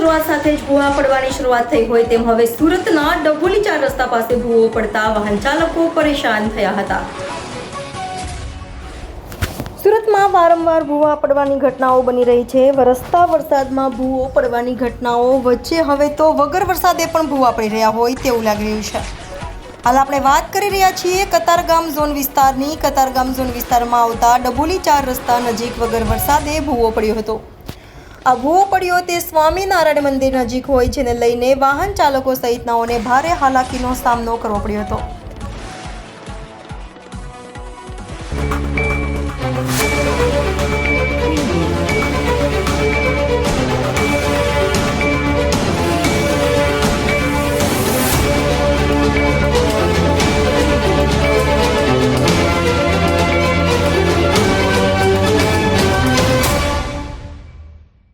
શરૂઆત સાથે જ ભૂવા પડવાની શરૂઆત થઈ હોય તેમ હવે સુરતના ડભોલી 4 રસ્તા પાસે ભૂવો પડતા વાહન ચાલકો પરેશાન થયા હતા। સુરતમાં વારંવાર ભૂવા પડવાની ઘટનાઓ બની રહી છે। વરસતા વરસાદમાં ભૂવો પડવાની ઘટનાઓ વચ્ચે હવે તો વગર વરસાદે પણ ભૂવા પડી રહ્યા હોય તેવું લાગી રહ્યું છે। હાલ આપણે વાત કરી રહ્યા છીએ કતારગામ ઝોન વિસ્તારની। કતારગામ ઝોન વિસ્તારમાં આવતા ડભોલી 4 રસ્તા નજીક વગર વરસાદે ભૂવો પડ્યો હતો। આ ભૂવો પડ્યો તે સ્વામિનારાયણ મંદિર નજીક હોય, જેને લઈને વાહન ચાલકો સહિતનાઓને ભારે હાલાકીનો સામનો કરવો પડ્યો હતો।